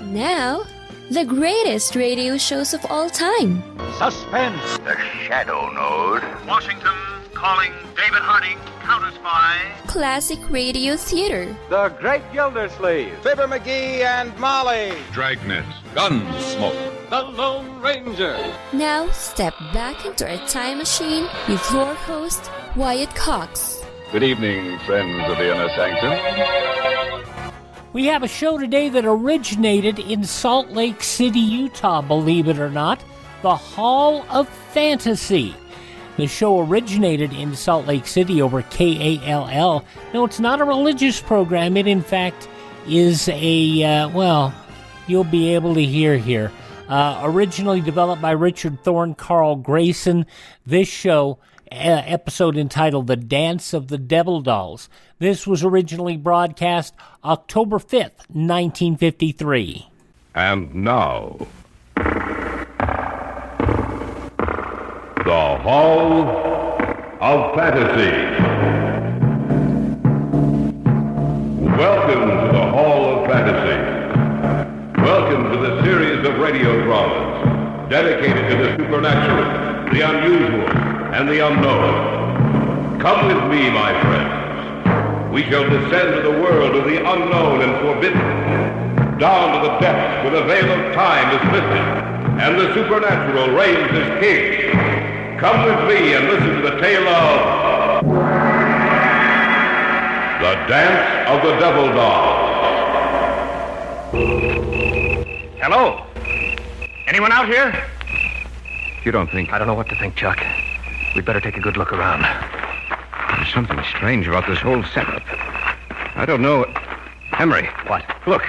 Now, the greatest radio shows of all time. Suspense. The Shadow Node. Washington calling David Harding, counter-spy. Classic radio theater. The Great Gildersleeve. Fibber McGee and Molly. Dragnet. Gunsmoke. The Lone Ranger. Now, step back into a time machine with your host, Wyatt Cox. Good evening, friends of the Inner Sanctum. We have a show today that originated in Salt Lake City, Utah, believe it or not, the Hall of Fantasy. The show originated in Salt Lake City over KALL. No, it's not a religious program. It, in fact, is a, you'll be able to hear here. Originally developed by Richard Thorne, Carl Grayson. This show, episode entitled The Dance of the Devil Dolls. This was originally broadcast October 5th, 1953. And now, the Hall of Fantasy. Welcome to the Hall of Fantasy. Welcome to the series of radio dramas dedicated to the supernatural, the unusual, and the unknown. Come with me, my friends. We shall descend to the world of the unknown and forbidden, down to the depths where the veil of time is lifted, and the supernatural reigns as king. Come with me and listen to the tale of The Dance of the Devil Dolls. Hello? Anyone out here? You don't think... I don't know what to think, Chuck. We'd better take a good look around. There's something strange about this whole setup. I don't know... Henry. What? Look.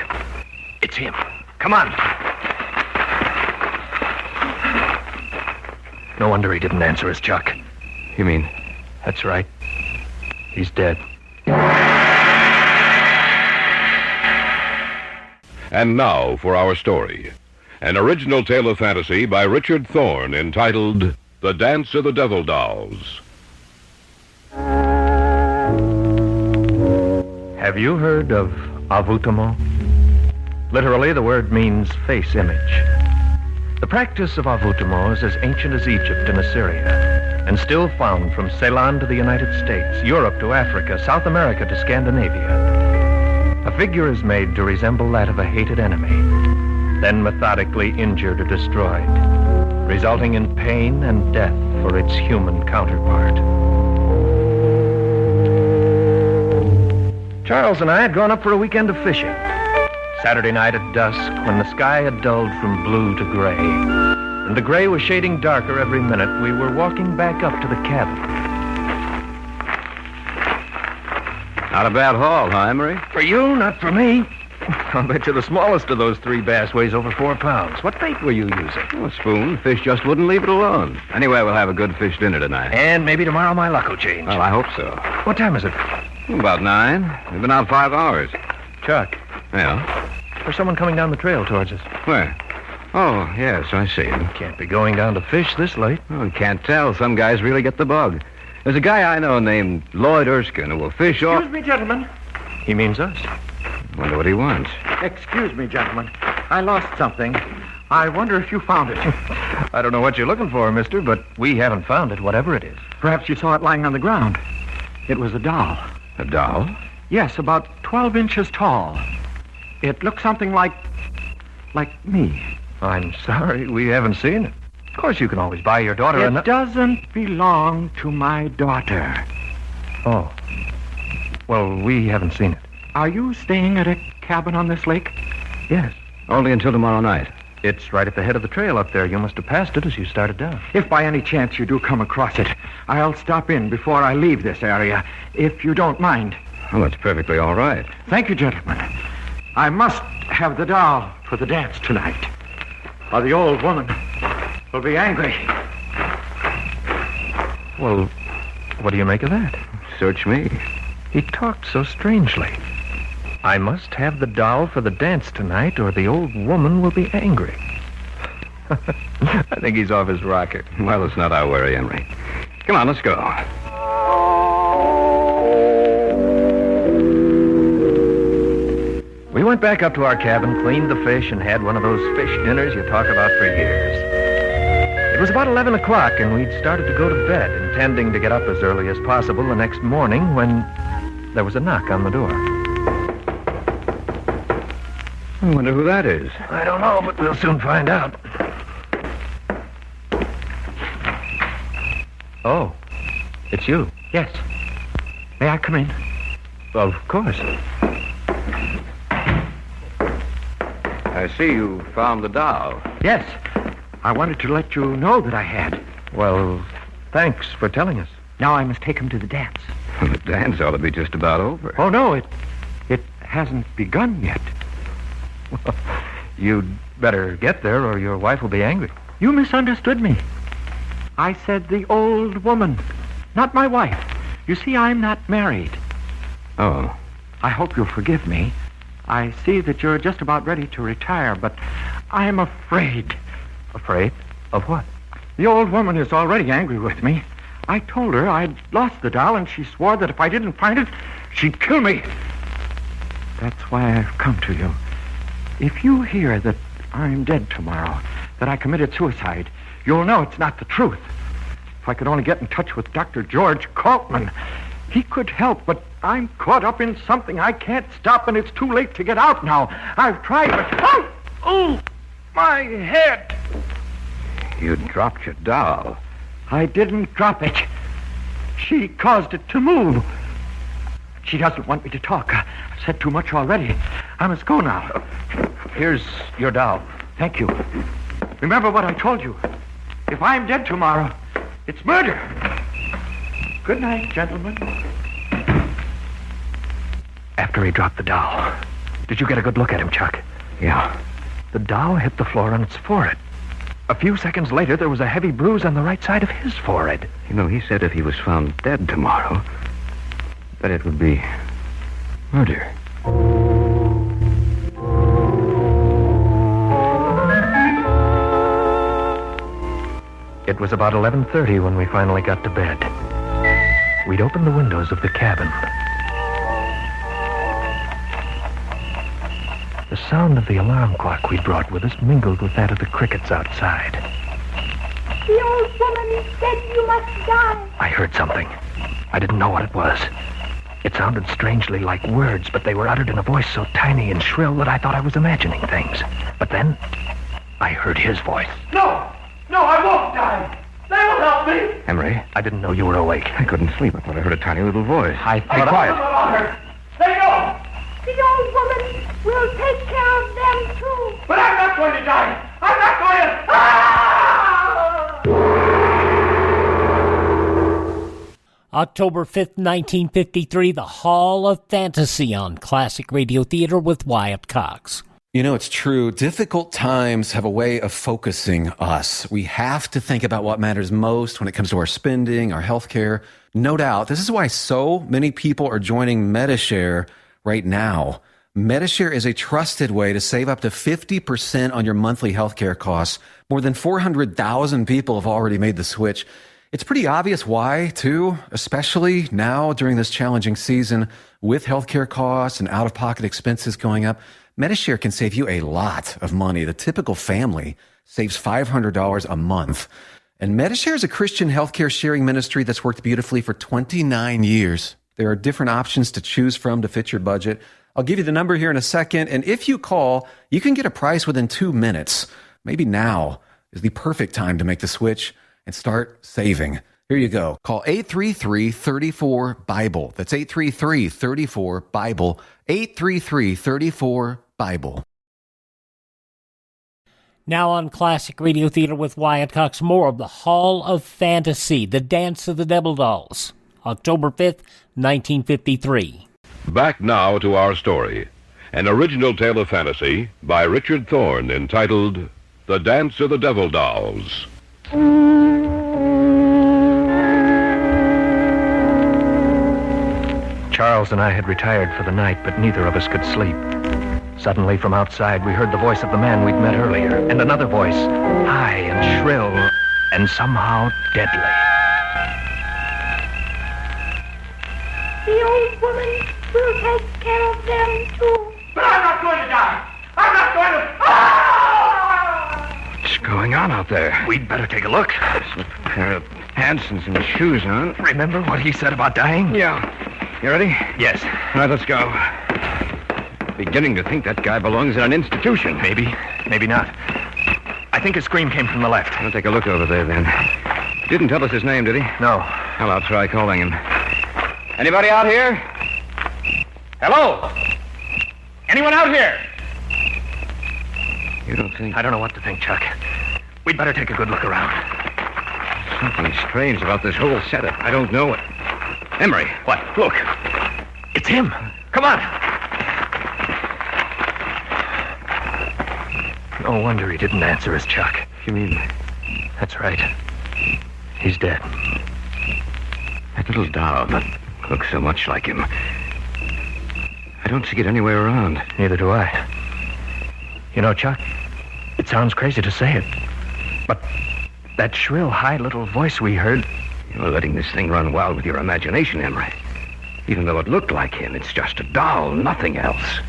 It's him. Come on. No wonder he didn't answer us, Chuck. You mean? That's right. He's dead. And now for our story. An original tale of fantasy by Richard Thorne entitled The Dance of the Devil Dolls. Have you heard of avoutement? Literally, the word means face image. The practice of avoutement is as ancient as Egypt and Assyria, and still found from Ceylon to the United States, Europe to Africa, South America to Scandinavia. A figure is made to resemble that of a hated enemy, then methodically injured or destroyed, resulting in pain and death for its human counterpart. Charles and I had gone up for a weekend of fishing. Saturday night at dusk, when the sky had dulled from blue to gray, and the gray was shading darker every minute, we were walking back up to the cabin. Not a bad haul, huh, Emery? For you, not for me. I'll bet you the smallest of those 3 bass weighs over 4 pounds. What bait were you using? Oh, a spoon. Fish just wouldn't leave it alone. Anyway, we'll have a good fish dinner tonight. And maybe tomorrow my luck will change. Well, I hope so. What time is it? About 9. We've been out 5 hours. Chuck, Yeah? there's someone coming down the trail towards us. Where? Oh, yes, I see him. Can't be going down to fish this late. Oh, I can't tell. Some guys really get the bug. There's a guy I know named Lloyd Erskine who will fish off... Excuse me, gentlemen. He means us. Wonder what he wants. Excuse me, gentlemen. I lost something. I wonder if you found it. I don't know what you're looking for, mister, but we haven't found it, whatever it is. Perhaps you saw it lying on the ground. It was a doll. A doll? Yes, about 12 inches tall. It looked something like me. I'm sorry, we haven't seen it. Of course, you can always buy your daughter It doesn't belong to my daughter. Oh. Well, we haven't seen it. Are you staying at a cabin on this lake? Yes. Only until tomorrow night. It's right at the head of the trail up there. You must have passed it as you started down. If by any chance you do come across it, I'll stop in before I leave this area, if you don't mind. Well, that's perfectly all right. Thank you, gentlemen. I must have the doll for the dance tonight, or the old woman will be angry. Well, what do you make of that? Search me. He talked so strangely. I must have the doll for the dance tonight, or the old woman will be angry. I think he's off his rocker. Well, it's not our worry, Henry. Come on, let's go. We went back up to our cabin, cleaned the fish, and had one of those fish dinners you talk about for years. It was about 11 o'clock, and we'd started to go to bed, intending to get up as early as possible the next morning when there was a knock on the door. I wonder who that is. I don't know, but we'll soon find out. Oh, it's you. Yes. May I come in? Of course. I see you found the doll. Yes. I wanted to let you know that I had. Well, thanks for telling us. Now I must take him to the dance. The dance ought to be just about over. Oh, no, it hasn't begun yet. Well, you'd better get there or your wife will be angry. You misunderstood me. I said the old woman, not my wife. You see, I'm not married. Oh. I hope you'll forgive me. I see that you're just about ready to retire, but I'm afraid. Afraid? Of what? The old woman is already angry with me. I told her I'd lost the doll, and she swore that if I didn't find it, she'd kill me. That's why I've come to you. If you hear that I'm dead tomorrow, that I committed suicide, you'll know it's not the truth. If I could only get in touch with Dr. George Kaltman, he could help, but I'm caught up in something I can't stop, and it's too late to get out now. I've tried, but... Oh, my head! You dropped your doll. I didn't drop it. She caused it to move. She doesn't want me to talk. I've said too much already. I must go now. Here's your doll. Thank you. Remember what I told you. If I'm dead tomorrow, it's murder. Good night, gentlemen. After he dropped the doll, did you get a good look at him, Chuck? Yeah. The doll hit the floor on its forehead. A few seconds later, there was a heavy bruise on the right side of his forehead. You know, he said if he was found dead tomorrow, that it would be murder. It was about 11:30 when we finally got to bed. We'd opened the windows of the cabin. The sound of the alarm clock we'd brought with us mingled with that of the crickets outside. The old woman said you must die. I heard something. I didn't know what it was. It sounded strangely like words, but they were uttered in a voice so tiny and shrill that I thought I was imagining things. But then, I heard his voice. No, I won't die. They will help me. Henry, I didn't know you were awake. I couldn't sleep. I thought I heard a tiny little voice. Be quiet. They go. The old woman will take care of them too. But I'm not going to die. I'm not going to... October 5th, 1953, the Hall of Fantasy on Classic Radio Theater with Wyatt Cox. You know, it's true. Difficult times have a way of focusing us. We have to think about what matters most when it comes to our spending, our health care. No doubt. This is why so many people are joining Medishare right now. Medishare is a trusted way to save up to 50% on your monthly healthcare costs. More than 400,000 people have already made the switch. It's pretty obvious why, too, especially now during this challenging season with healthcare costs and out-of-pocket expenses going up. Medishare can save you a lot of money. The typical family saves $500 a month. And Medishare is a Christian healthcare sharing ministry that's worked beautifully for 29 years. There are different options to choose from to fit your budget. I'll give you the number here in a second, and if you call, you can get a price within 2 minutes. Maybe now is the perfect time to make the switch and start saving. Here you go. Call 833-34-BIBLE. That's 833-34-BIBLE. 833-34-BIBLE. Now on Classic Radio Theater with Wyatt Cox, more of the Hall of Fantasy, the Dance of the Devil Dolls. October 5th, 1953. Back now to our story. An original tale of fantasy by Richard Thorne entitled The Dance of the Devil Dolls. Charles and I had retired for the night, but neither of us could sleep. Suddenly, from outside, we heard the voice of the man we'd met earlier, and another voice, high and shrill, and somehow deadly. The old woman will take care of them too. But I'm not going to die. I'm not going to... Ah! What's going on out there? We'd better take a look. There's a pair of pants and some shoes on. Remember what he said about dying? Yeah. You ready? Yes. All right, let's go. Beginning to think that guy belongs in an institution. Maybe. Maybe not. I think his scream came from the left. I'll take a look over there, then. Didn't tell us his name, did he? No. Well, I'll try calling him. Anybody out here? Hello? Anyone out here? You don't think... I don't know what to think, Chuck. We'd better take a good look around. Something strange about this whole setup. I don't know it. Emery. What? Look. It's him. Come on. No wonder he didn't answer us, Chuck. You mean... That's right. He's dead. That little doll that looks so much like him. I don't see it anywhere around. Neither do I. You know, Chuck, it sounds crazy to say it, but that shrill, high little voice we heard... You're letting this thing run wild with your imagination, Emery. Even though it looked like him, it's just a doll, nothing else.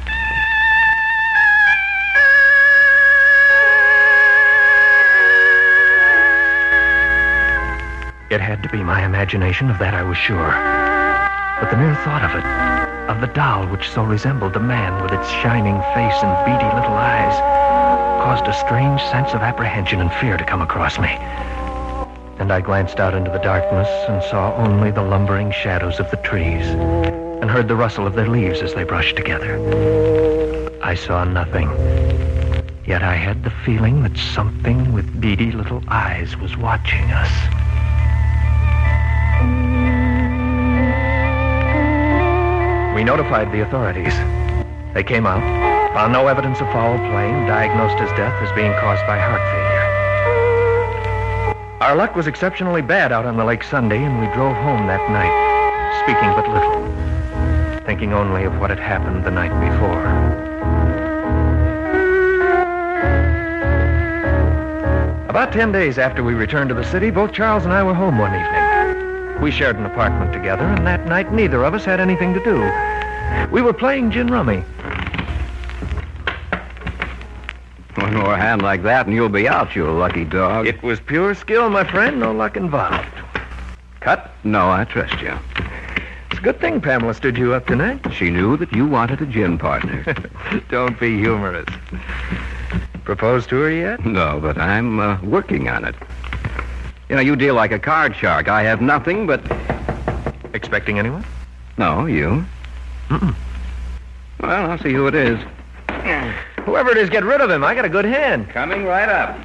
It had to be my imagination, of that I was sure. But the mere thought of it, of the doll which so resembled the man with its shining face and beady little eyes, caused a strange sense of apprehension and fear to come across me. And I glanced out into the darkness and saw only the lumbering shadows of the trees and heard the rustle of their leaves as they brushed together. I saw nothing, yet I had the feeling that something with beady little eyes was watching us. We notified the authorities. They came out, found no evidence of foul play, and diagnosed his death as being caused by heart failure. Our luck was exceptionally bad out on the lake Sunday, and we drove home that night, speaking but little, thinking only of what had happened the night before. About 10 days after we returned to the city, both Charles and I were home one evening. We shared an apartment together, and that night neither of us had anything to do. We were playing gin rummy. One more hand like that and you'll be out, you lucky dog. It was pure skill, my friend, no luck involved. Cut? No, I trust you. It's a good thing Pamela stood you up tonight. She knew that you wanted a gin partner. Don't be humorous. Proposed to her yet? No, but I'm working on it. You know, you deal like a card shark. I have nothing but... Expecting anyone? No, you. Mm-mm. Well, I'll see who it is. Whoever it is, get rid of him. I got a good hand. Coming right up.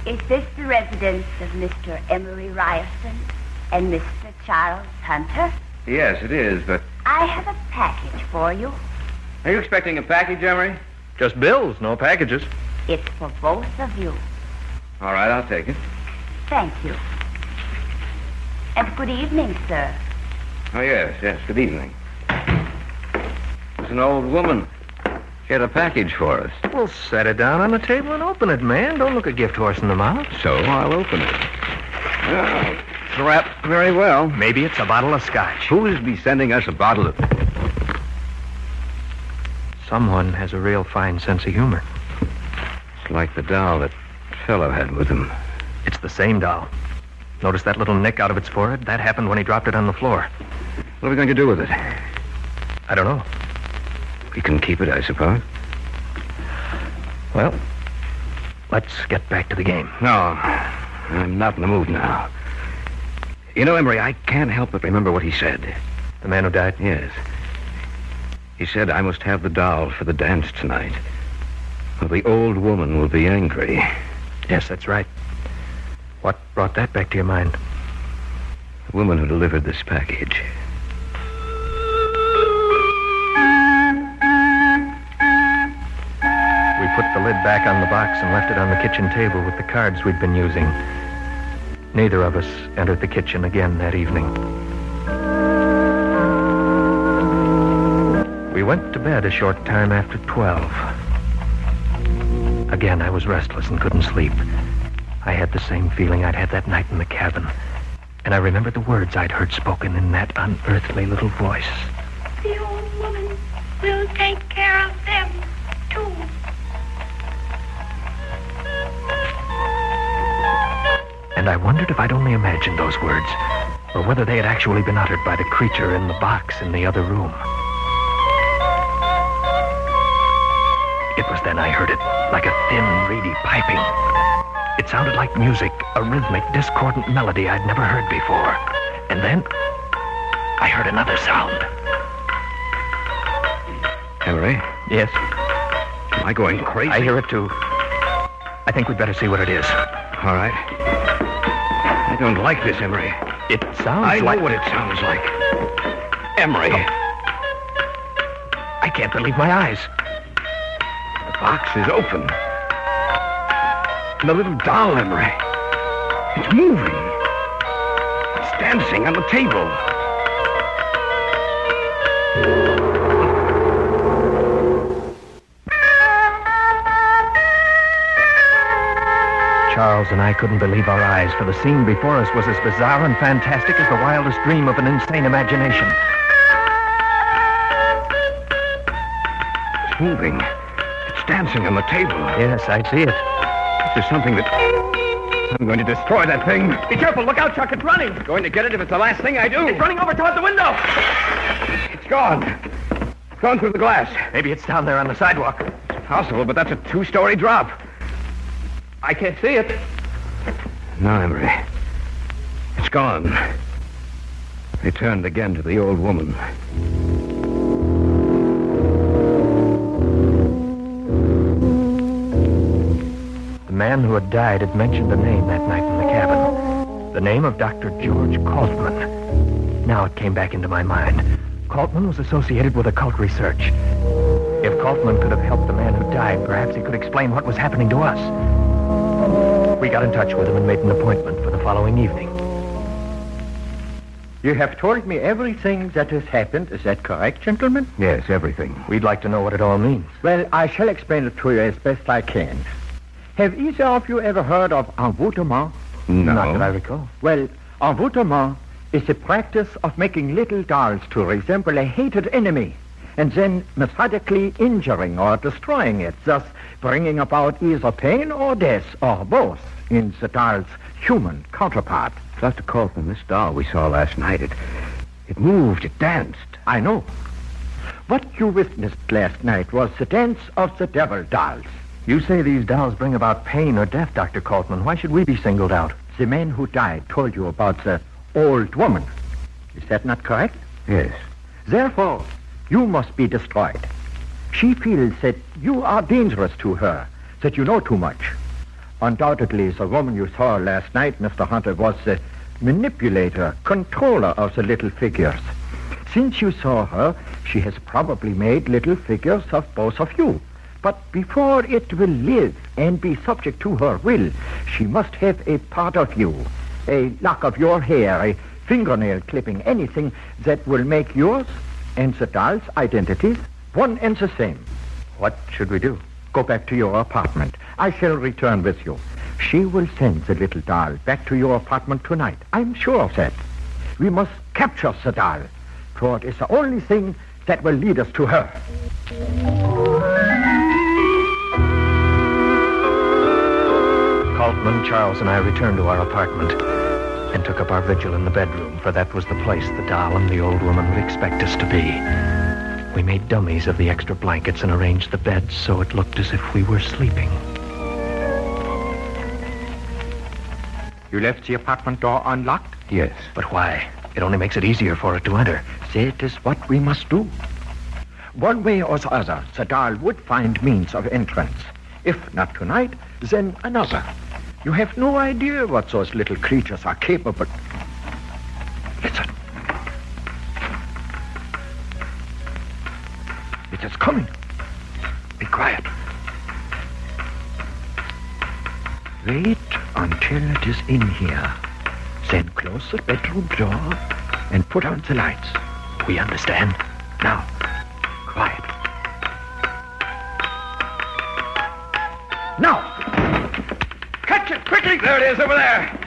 Is this the residence of Mr. Emery Ryerson and Mr. Charles Hunter? Yes, it is, but... I have a package for you. Are you expecting a package, Emery? Just bills, no packages. It's for both of you. All right, I'll take it. Thank you. And good evening, sir. Oh, yes, good evening. It's an old woman. She had a package for us. Well, set it down on the table and open it, man. Don't look a gift horse in the mouth. So I'll open it. Oh, it's wrapped very well. Maybe it's a bottle of scotch. Who is be sending us a bottle of... Someone has a real fine sense of humor. It's like the doll that fellow had with him. It's the same doll. Notice that little nick out of its forehead? That happened when he dropped it on the floor. What are we going to do with it? I don't know. We can keep it, I suppose. Well, let's get back to the game. No, I'm not in the mood now. You know, Emery, I can't help but remember what he said. The man who died? Yes. He said I must have the doll for the dance tonight. Or the old woman will be angry. Yes, that's right. What brought that back to your mind? The woman who delivered this package. We put the lid back on the box and left it on the kitchen table with the cards we'd been using. Neither of us entered the kitchen again that evening. We went to bed a short time after 12. Again, I was restless and couldn't sleep. I had the same feeling I'd had that night in the cabin. And I remembered the words I'd heard spoken in that unearthly little voice. The old woman We'll take care of them, too. And I wondered if I'd only imagined those words, or whether they had actually been uttered by the creature in the box in the other room. It was then I heard it, like a thin, reedy piping. It sounded like music, a rhythmic, discordant melody I'd never heard before. And then I heard another sound. Emery? Yes? Am I going crazy? I hear it too. I think we'd better see what it is. All right. I don't like this, Emery. It sounds I like... know what it sounds like. Emery. I can't believe my eyes. The box is open. And the little doll, Emery. It's moving. It's dancing on the table. Charles and I couldn't believe our eyes, for the scene before us was as bizarre and fantastic as the wildest dream of an insane imagination. It's moving. It's dancing on the table. Yes, I see it. There's something that... I'm going to destroy that thing. Be careful. Look out, Chuck. It's running. Going to get it if it's the last thing I do. It's running over toward the window. It's gone. It's gone through the glass. Maybe it's down there on the sidewalk. It's possible, but that's a 2-story drop. I can't see it. No, Emery. It's gone. They turned again to the old woman. The man who had died had mentioned a name that night in the cabin. The name of Dr. George Kaltman. Now it came back into my mind. Kaltman was associated with occult research. If Kaltman could have helped the man who died, perhaps he could explain what was happening to us. We got in touch with him and made an appointment for the following evening. You have told me everything that has happened. Is that correct, gentlemen? Yes, everything. We'd like to know what it all means. Well, I shall explain it to you as best I can. Have either of you ever heard of envoûtement? No. Not that I recall. Well, envoûtement is the practice of making little dolls to resemble a hated enemy and then methodically injuring or destroying it, thus bringing about either pain or death, or both, in the doll's human counterpart. Dr. Kaltman, this doll we saw last night, it moved, it danced. I know. What you witnessed last night was the dance of the devil dolls. You say these dolls bring about pain or death, Dr. Kaltman. Why should we be singled out? The man who died told you about the old woman. Is that not correct? Yes. Therefore, you must be destroyed. She feels that you are dangerous to her, that you know too much. Undoubtedly, the woman you saw last night, Mr. Hunter, was the manipulator, controller of the little figures. Since you saw her, she has probably made little figures of both of you. But before it will live and be subject to her will, she must have a part of you, a lock of your hair, a fingernail clipping, anything that will make yours and the doll's identities one and the same. What should we do? Go back to your apartment. I shall return with you. She will send the little doll back to your apartment tonight. I'm sure of that. We must capture the doll, for it is the only thing that will lead us to her. Kaltman, Charles, and I returned to our apartment and took up our vigil in the bedroom, for that was the place the doll and the old woman would expect us to be. We made dummies of the extra blankets and arranged the beds so it looked as if we were sleeping. You left the apartment door unlocked? Yes. But why? It only makes it easier for it to enter. That is what we must do. One way or the other, the doll would find means of entrance. If not tonight, then another. You have no idea what those little creatures are capable. Listen. It is coming. Be quiet. Wait until it is in here. Then close the bedroom door and put on the lights. We understand. Now, quiet. Now! Catch it quickly! There it is, over there.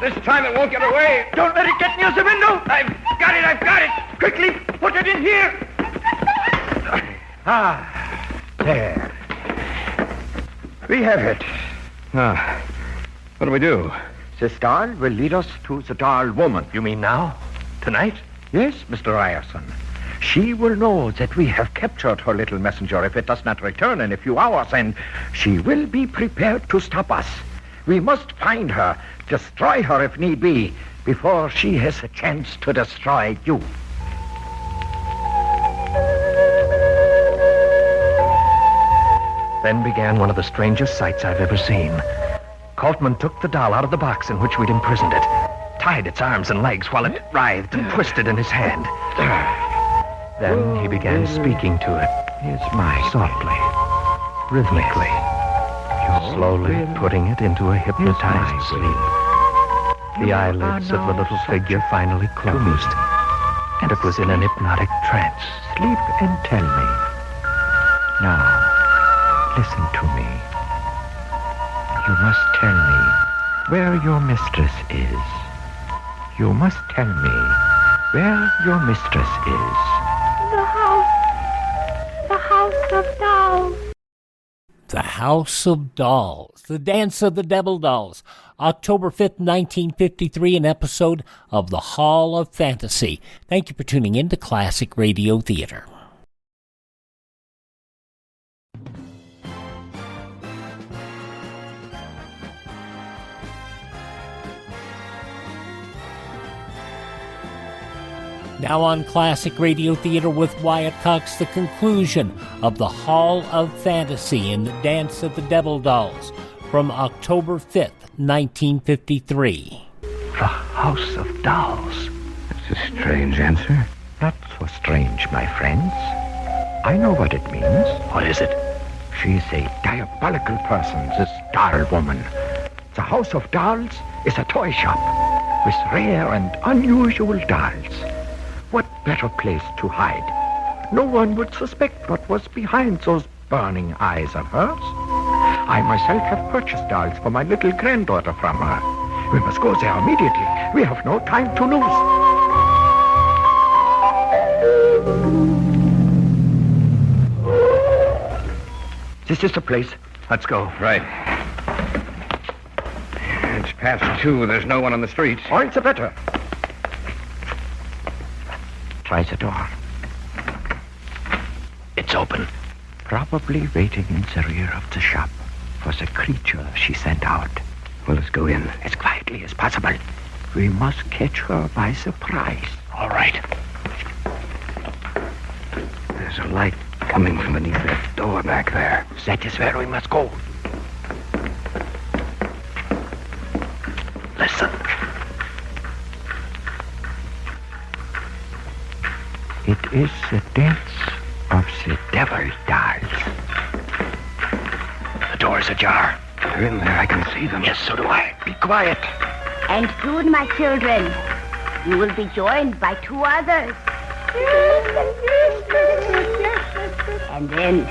This time it won't get away. Don't let it get near the window! I've got it! Quickly, put it in here! There. We have it. What do we do? This doll will lead us to the doll woman. You mean now? Tonight? Yes, Mr. Ryerson. She will know that we have captured her little messenger if it does not return in a few hours, and she will be prepared to stop us. We must find her, destroy her if need be, before she has a chance to destroy you. Then began one of the strangest sights I've ever seen. Coltman took the doll out of the box in which we'd imprisoned it, tied its arms and legs while it writhed and twisted in his hand. Then he began speaking to it, softly, rhythmically, slowly putting it into a hypnotized sleep. The eyelids of the little figure finally closed, and it was in an hypnotic trance. Sleep and tell me. Now, listen to me. You must tell me where your mistress is. You must tell me where your mistress is. The House of Dolls. The House of Dolls, The Dance of the Devil Dolls, October 5th, 1953, an episode of The Hall of Fantasy. Thank you for tuning in to Classic Radio Theater. Now on Classic Radio Theater with Wyatt Cox, the conclusion of The Hall of Fantasy and The Dance of the Devil Dolls from October 5th, 1953. The House of Dolls. That's a strange answer. Not so strange, my friends. I know what it means. What is it? She's a diabolical person, this doll woman. The House of Dolls is a toy shop with rare and unusual dolls. What better place to hide? No one would suspect what was behind those burning eyes of hers. I myself have purchased dolls for my little granddaughter from her. We must go there immediately. We have no time to lose. This is the place. Let's go. Right. It's past 2. There's no one on the street. All the better. Try the door. It's open. Probably waiting in the rear of the shop for the creature she sent out. Well, let's go in. As quietly as possible. We must catch her by surprise. All right. There's a light coming from beneath that door back there. That is where we must go. Listen. It is the dance of the devil dolls. The door's ajar. They're in there. I can see them. Yes, so do I. Be quiet. And soon, my children, you will be joined by 2 others. And then,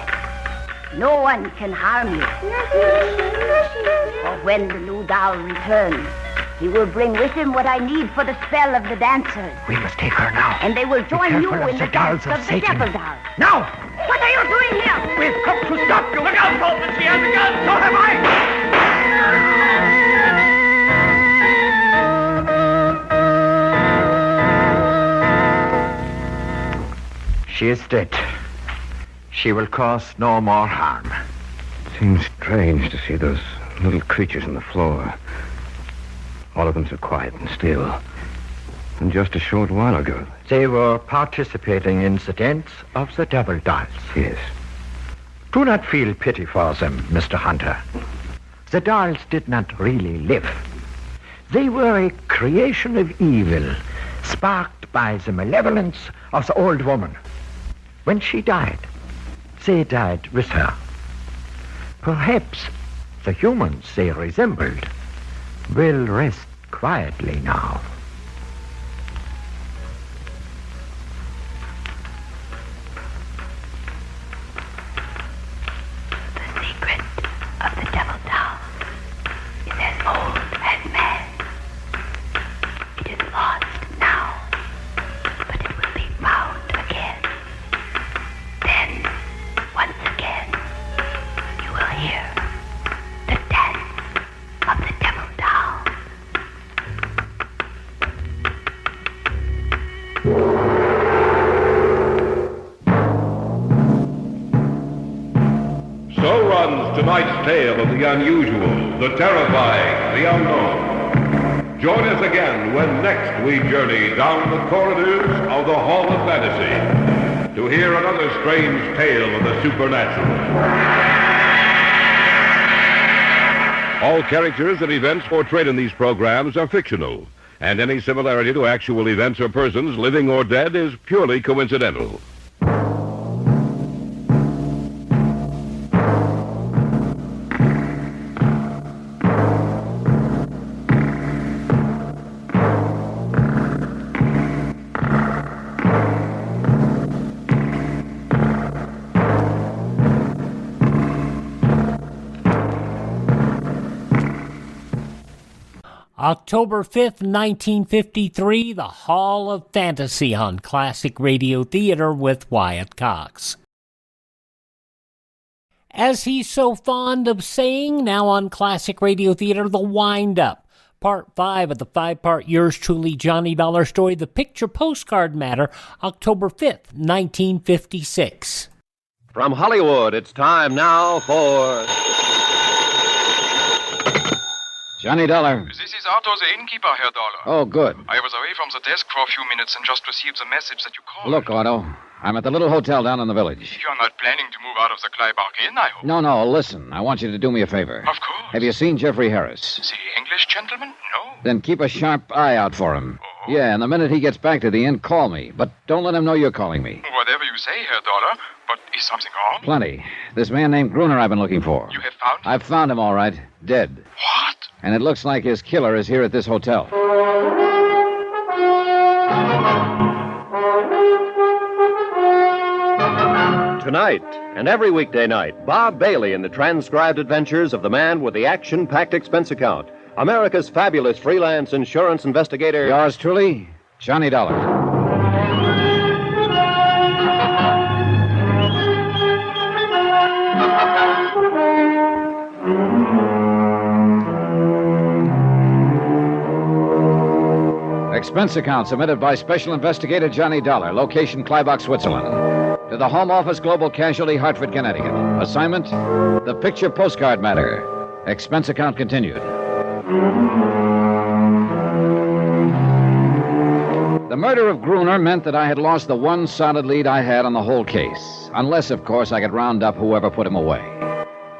no one can harm you. For when the new doll returns, he will bring with him what I need for the spell of the dancers. We must take her now. And they will join you in the dance of the Satan. devil doll. Now! What are you doing here? We've come to stop you. Look out, Colton. She has a gun. So have I. She is dead. She will cause no more harm. Seems strange to see those little creatures on the floor. All of them so quiet and still. And just a short while ago. They were participating in the dance of the devil dolls. Yes. Do not feel pity for them, Mr. Hunter. The dolls did not really live. They were a creation of evil, sparked by the malevolence of the old woman. When she died, they died with her. Perhaps the humans they resembled will rest quietly now. The secret of the devil doll is as old as man. It is lost now, but it will be found again. Then tonight's tale of the unusual, the terrifying, the unknown. Join us again when next we journey down the corridors of the Hall of Fantasy to hear another strange tale of the supernatural. All characters and events portrayed in these programs are fictional, and any similarity to actual events or persons, living or dead, is purely coincidental. October 5th, 1953, the Hall of Fantasy on Classic Radio Theater with Wyatt Cox. As he's so fond of saying, now on Classic Radio Theater, the wind-up. Part 5 of the 5-part Yours Truly Johnny Dollar story, The Picture Postcard Matter, October 5th, 1956. From Hollywood, it's time now for... Johnny Dollar. This is Otto, the innkeeper, Herr Dollar. Oh, good. I was away from the desk for a few minutes and just received the message that you called. Look, Otto, I'm at the little hotel down in the village. You're not planning to move out of the Clybark Inn, I hope. No, listen. I want you to do me a favor. Of course. Have you seen Jeffrey Harris? The English gentleman? No. Then keep a sharp eye out for him. Oh. Yeah, and the minute he gets back to the inn, call me. But don't let him know you're calling me. Whatever you say, Herr Dollar. But is something wrong? Plenty. This man named Gruner I've been looking for. You have found him? I've found him, all right. Dead. What? And it looks like his killer is here at this hotel. Tonight, and every weekday night, Bob Bailey in the transcribed adventures of the man with the action-packed expense account. America's fabulous freelance insurance investigator. Yours truly, Johnny Dollar. Expense account submitted by Special Investigator Johnny Dollar, location Kleinbach, Switzerland. To the Home Office, Global Casualty, Hartford, Connecticut. Assignment, The Picture Postcard Matter. Expense account continued. The murder of Gruner meant that I had lost the one solid lead I had on the whole case. Unless, of course, I could round up whoever put him away.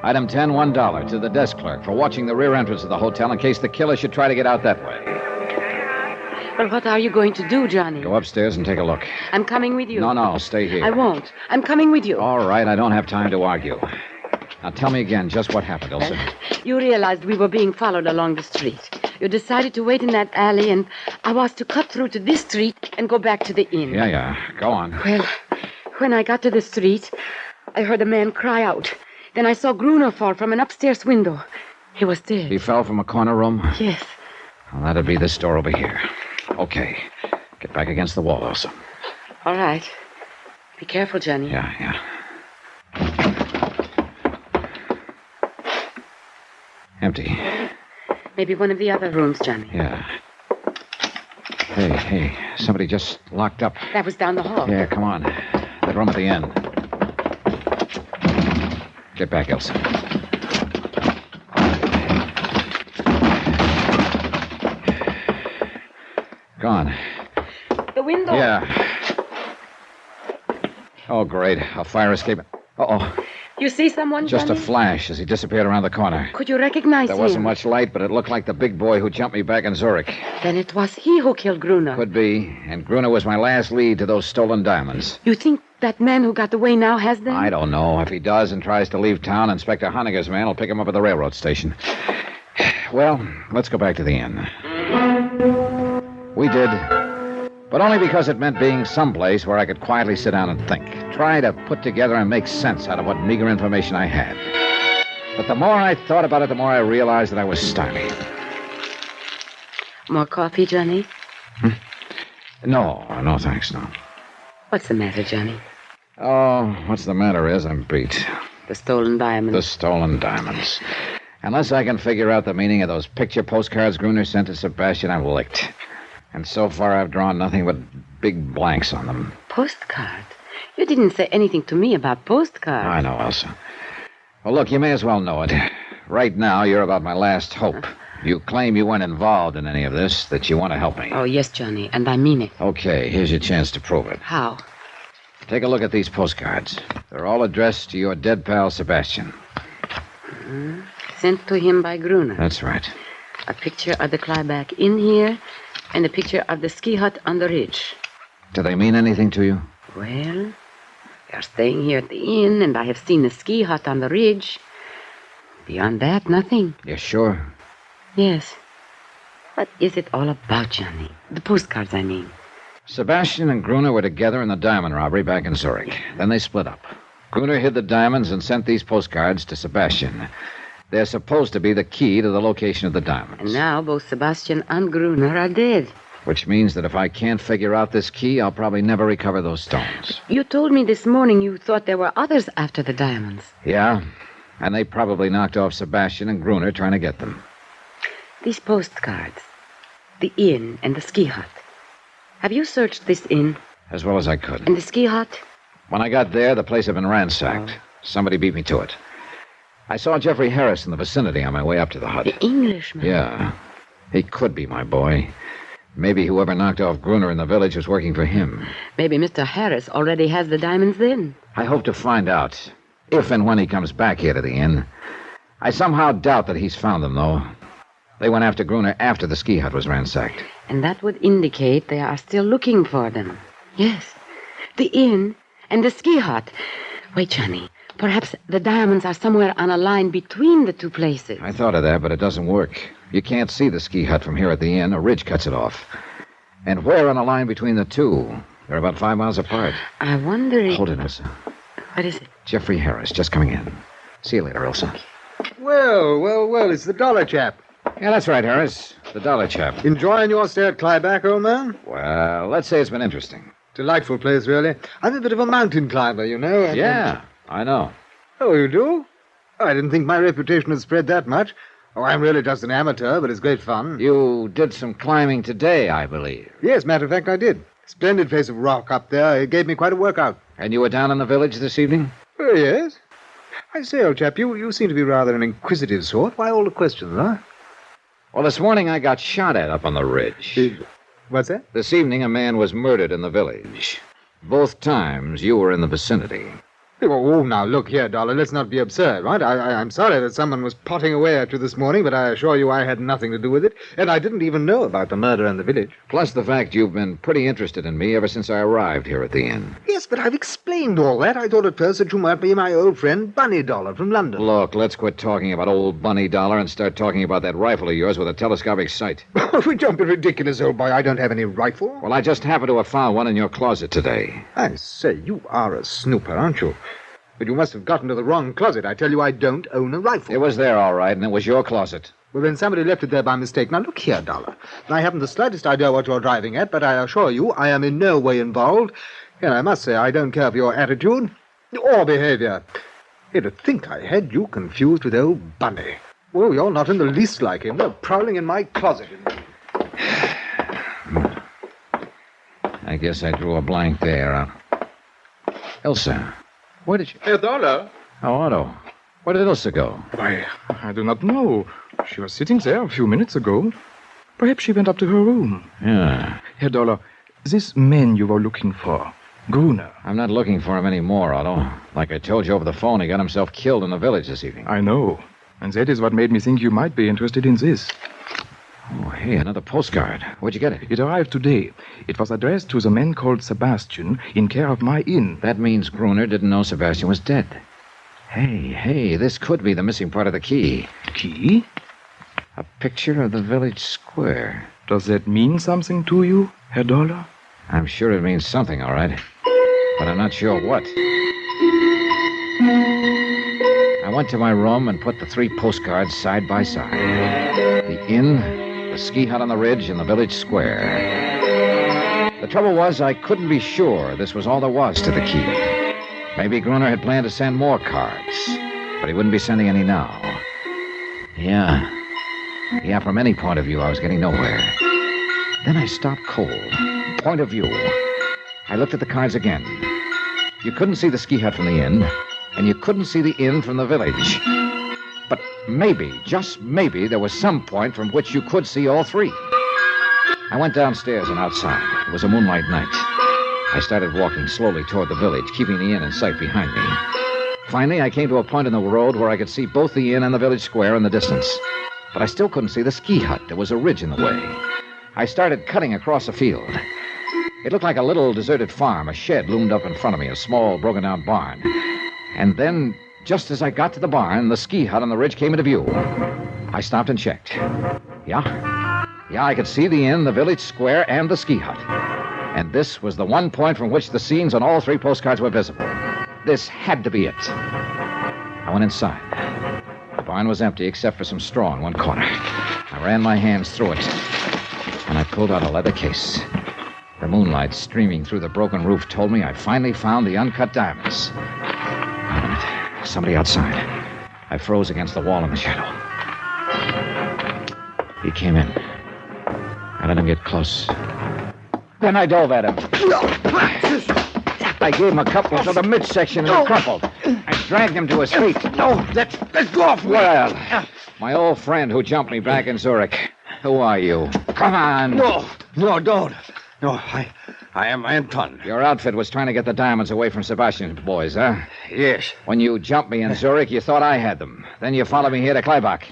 Item 10, $1 to the desk clerk for watching the rear entrance of the hotel in case the killer should try to get out that way. Well, what are you going to do, Johnny? Go upstairs and take a look. I'm coming with you. No, stay here. I won't. I'm coming with you. All right, I don't have time to argue. Now tell me again just what happened, Elsa. You realized we were being followed along the street. You decided to wait in that alley, and I was to cut through to this street and go back to the inn. Yeah. Go on. Well, when I got to the street, I heard a man cry out. Then I saw Gruner fall from an upstairs window. He was dead. He fell from a corner room? Yes. Well, that'd be this door over here. Okay. Get back against the wall, Elsa. All right. Be careful, Johnny. Yeah. Empty. Maybe one of the other rooms, Johnny. Yeah. Hey. Somebody just locked up. That was down the hall. Yeah, come on. That room at the end. Get back, Elsa. Go on. The window. Yeah. Oh, great. A fire escape. Uh-oh. You see someone, Just Johnny? a flash as he disappeared around the corner. Could you recognize There him? wasn't much light, but it looked like the big boy who jumped me back in Zurich. Then it was he who killed Gruner. Could be. And Gruner was my last lead to those stolen diamonds. You think that man who got away now has them? I don't know. If he does and tries to leave town, Inspector Honegger's man will pick him up at the railroad station. Well, let's go back to the inn. We did. But only because it meant being someplace where I could quietly sit down and think. Try to put together and make sense out of what meager information I had. But the more I thought about it, the more I realized that I was stymied. More coffee, Johnny? No, thanks, no. What's the matter, Johnny? Oh, what's the matter is I'm beat. The stolen diamonds. The stolen diamonds. Unless I can figure out the meaning of those picture postcards Gruner sent to Sebastian, I'm licked. And so far, I've drawn nothing but big blanks on them. Postcard? You didn't say anything to me about postcards. I know, Elsa. Well, look, you may as well know it. Right now, you're about my last hope. You claim you weren't involved in any of this, that you want to help me. Oh, yes, Johnny, and I mean it. Okay, here's your chance to prove it. How? Take a look at these postcards. They're all addressed to your dead pal, Sebastian. Sent to him by Gruner. That's right. A picture of the Clyback Inn here, and a picture of the ski hut on the ridge. Do they mean anything to you? Well, they are staying here at the inn, and I have seen the ski hut on the ridge. Beyond that, nothing. You're sure? Yes. What is it all about, Johnny? The postcards, I mean. Sebastian and Gruner were together in the diamond robbery back in Zurich. Then they split up. Gruner hid the diamonds and sent these postcards to Sebastian. They're supposed to be the key to the location of the diamonds. And now both Sebastian and Gruner are dead. Which means that if I can't figure out this key, I'll probably never recover those stones. You told me this morning you thought there were others after the diamonds. Yeah, and they probably knocked off Sebastian and Gruner trying to get them. These postcards, the inn and the ski hut. Have you searched this inn? As well as I could. And the ski hut? When I got there, the place had been ransacked. Somebody beat me to it. I saw Jeffrey Harris in the vicinity on my way up to the hut. The Englishman? Yeah. He could be my boy. Maybe whoever knocked off Gruner in the village was working for him. Maybe Mr. Harris already has the diamonds then. I hope to find out, if and when he comes back here to the inn. I somehow doubt that he's found them, though. They went after Gruner after the ski hut was ransacked. And that would indicate they are still looking for them. Yes. The inn and the ski hut. Wait, Johnny. Perhaps the diamonds are somewhere on a line between the two places. I thought of that, but it doesn't work. You can't see the ski hut from here at the inn. A ridge cuts it off. And where on a line between the two? They're about 5 miles apart. I wonder if... Hold it, Elsa. What is it? Jeffrey Harris, just coming in. See you later, Elsa. Well, it's the dollar chap. Yeah, that's right, Harris. The dollar chap. Enjoying your stay at Clyback, old man? Well, let's say it's been interesting. Delightful place, really. I'm a bit of a mountain climber, you know. Yeah, I know. Oh, you do? Oh, I didn't think my reputation had spread that much. Oh, I'm really just an amateur, but it's great fun. You did some climbing today, I believe. Yes, matter of fact, I did. Splendid face of rock up there. It gave me quite a workout. And you were down in the village this evening? Oh, yes. I say, old chap, you seem to be rather an inquisitive sort. Why all the questions, huh? Well, this morning I got shot at up on the ridge. What's that? This evening a man was murdered in the village. Both times you were in the vicinity. Oh, now, look here, Dollar. Let's not be absurd, right? I'm sorry that someone was potting away at you this morning, but I assure you I had nothing to do with it, and I didn't even know about the murder in the village. Plus the fact you've been pretty interested in me ever since I arrived here at the inn. Yes, but I've explained all that. I thought at first that you might be my old friend Bunny Dollar from London. Look, let's quit talking about old Bunny Dollar and start talking about that rifle of yours with a telescopic sight. Don't be ridiculous, old boy. I don't have any rifle. Well, I just happened to have found one in your closet today. I say, you are a snooper, aren't you? But you must have gotten to the wrong closet. I tell you, I don't own a rifle. It was there, all right, and it was your closet. Well, then somebody left it there by mistake. Now, look here, Dollar. I haven't the slightest idea what you're driving at, but I assure you I am in no way involved. And I must say I don't care for your attitude or behavior. You'd think I had you confused with old Bunny. Well, you're not in the least like him. They're prowling in my closet. I guess I drew a blank there. Elsa, where did you... Herr Dollar. Oh, Otto. Where did Elsa go? Why, I do not know. She was sitting there a few minutes ago. Perhaps she went up to her room. Yeah. Herr Dollar, this man you were looking for, Gruner. I'm not looking for him anymore, Otto. Like I told you over the phone, he got himself killed in the village this evening. I know. And that is what made me think you might be interested in this. Oh, hey, another postcard. Where'd you get it? It arrived today. It was addressed to the man called Sebastian in care of my inn. That means Gruner didn't know Sebastian was dead. Hey, this could be the missing part of the key. Key? A picture of the village square. Does that mean something to you, Herr Dollar? I'm sure it means something, all right. But I'm not sure what. I went to my room and put the 3 postcards side by side. The inn, the ski hut on the ridge, and the village square. The trouble was I couldn't be sure this was all there was to the key. Maybe Gruner had planned to send more cards, but he wouldn't be sending any now. Yeah, from any point of view, I was getting nowhere. Then I stopped cold. Point of view. I looked at the cards again. You couldn't see the ski hut from the inn, and you couldn't see the inn from the village. But maybe, just maybe, there was some point from which you could see all three. I went downstairs and outside. It was a moonlight night. I started walking slowly toward the village, keeping the inn in sight behind me. Finally, I came to a point in the road where I could see both the inn and the village square in the distance. But I still couldn't see the ski hut. There was a ridge in the way. I started cutting across a field. It looked like a little deserted farm. A shed loomed up in front of me, a small, broken-down barn. And then, just as I got to the barn, the ski hut on the ridge came into view. I stopped and checked. Yeah, I could see the inn, the village square, and the ski hut. And this was the one point from which the scenes on all three postcards were visible. This had to be it. I went inside. The barn was empty except for some straw in one corner. I ran my hands through it, and I pulled out a leather case. The moonlight streaming through the broken roof told me I finally found the uncut diamonds. Wait a minute. Somebody outside. I froze against the wall in the shadow. He came in. I let him get close. Then I dove at him. I gave him a couple to the midsection and he crumpled. I dragged him to his feet. No, let's go off. Well, my old friend who jumped me back in Zurich. Who are you? Come on. No, don't. No, I am Anton. Your outfit was trying to get the diamonds away from Sebastian's boys, huh? Yes. When you jumped me in Zurich, you thought I had them. Then you followed me here to Kleibach.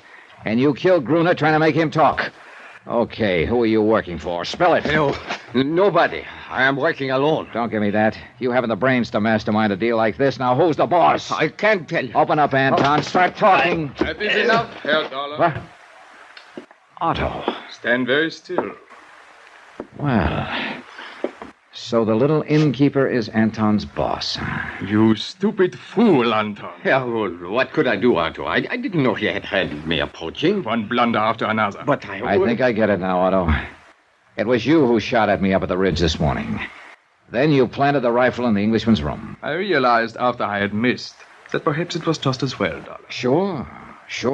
And you killed Gruner trying to make him talk. Okay, who are you working for? Spell it. No, nobody. I am working alone. Don't give me that. You haven't the brains to mastermind a deal like this. Now, who's the boss? I can't tell you. Open up, Anton. Start talking. That is enough, Herr Dollar. What? Otto. Stand very still. Well, so the little innkeeper is Anton's boss. You stupid fool, Anton. Yeah, well, what could I do, Otto? I didn't know he had had me approaching. One blunder after another. But I think I get it now, Otto. It was you who shot at me up at the ridge this morning. Then you planted the rifle in the Englishman's room. I realized after I had missed that perhaps it was just as well, Dollar. Sure.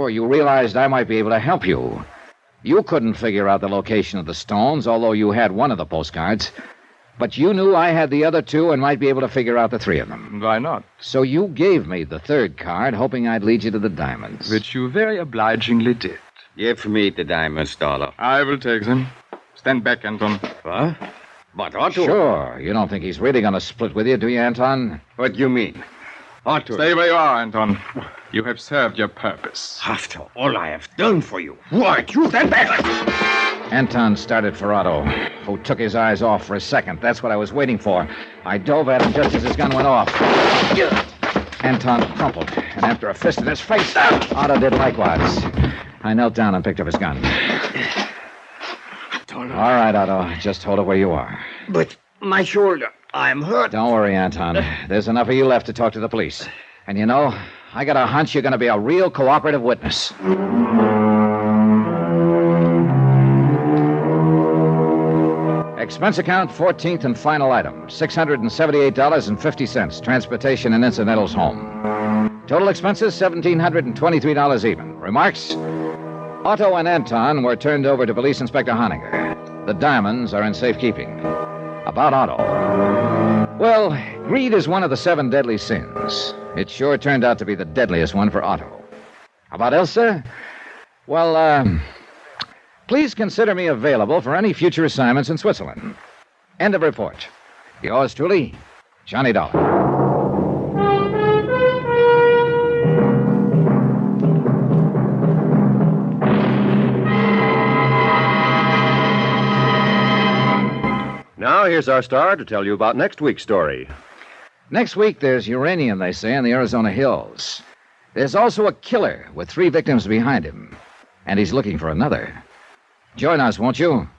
You realized I might be able to help you. You couldn't figure out the location of the stones, although you had one of the postcards. But you knew I had the other two and might be able to figure out the three of them. Why not? So you gave me the third card, hoping I'd lead you to the diamonds. Which you very obligingly did. Give me the diamonds, Dollar. I will take them. Stand back, Anton. What? But Otto... Sure. You don't think he's really going to split with you, do you, Anton? What do you mean? Otto... Stay where you are, Anton. You have served your purpose. After all I have done for you. What? You stand back! Anton started for Otto, who took his eyes off for a second. That's what I was waiting for. I dove at him just as his gun went off. Anton crumpled, and after a fist in his face, Otto did likewise. I knelt down and picked up his gun. All right, Otto. Just hold it where you are. But my shoulder, I'm hurt. Don't worry, Anton. There's enough of you left to talk to the police. And you know, I got a hunch you're going to be a real cooperative witness. Expense account, 14th and final item, $678.50. Transportation and incidentals home. Total expenses, $1,723 even. Remarks? Otto and Anton were turned over to Police Inspector Honegger. The diamonds are in safekeeping. About Otto. Well, greed is one of the 7 deadly sins. It sure turned out to be the deadliest one for Otto. About Elsa? Well, please consider me available for any future assignments in Switzerland. End of report. Yours truly, Johnny Dollar. Now, here's our star to tell you about next week's story. Next week, there's uranium, they say, in the Arizona hills. There's also a killer with 3 victims behind him. And he's looking for another. Join us, won't you?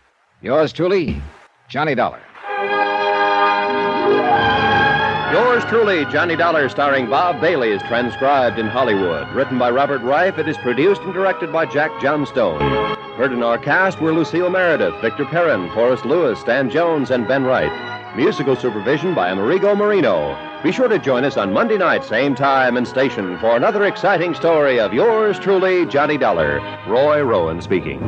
Yours truly, Johnny Dollar. Yours truly, Johnny Dollar, starring Bob Bailey, is transcribed in Hollywood. Written by Robert Reif, it is produced and directed by Jack Johnstone. Heard in our cast were Lucille Meredith, Victor Perrin, Forrest Lewis, Stan Jones, and Ben Wright. Musical supervision by Amerigo Marino. Be sure to join us on Monday night, same time and station, for another exciting story of yours truly, Johnny Dollar. Roy Rowan speaking.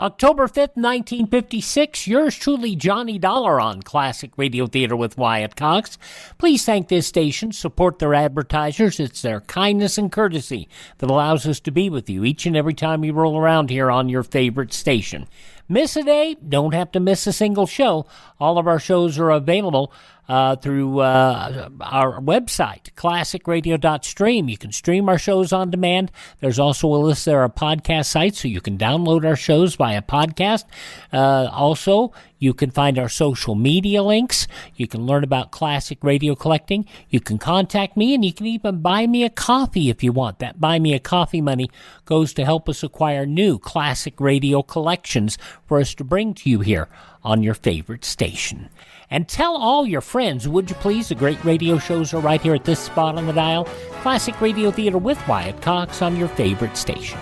October 5th, 1956, yours truly, Johnny Dollar on Classic Radio Theater with Wyatt Cox. Please thank this station, support their advertisers. It's their kindness and courtesy that allows us to be with you each and every time we roll around here on your favorite station. Miss a day? Don't have to miss a single show. All of our shows are available through our website, classicradio.stream. You can stream our shows on demand. There's also a list there of podcast sites, so you can download our shows via podcast. Also, you can find our social media links. You can learn about classic radio collecting. You can contact me, and you can even buy me a coffee if you want. That buy me a coffee money goes to help us acquire new classic radio collections for us to bring to you here on your favorite station. And tell all your friends, would you please? The great radio shows are right here at this spot on the dial. Classic Radio Theater with Wyatt Cox on your favorite station.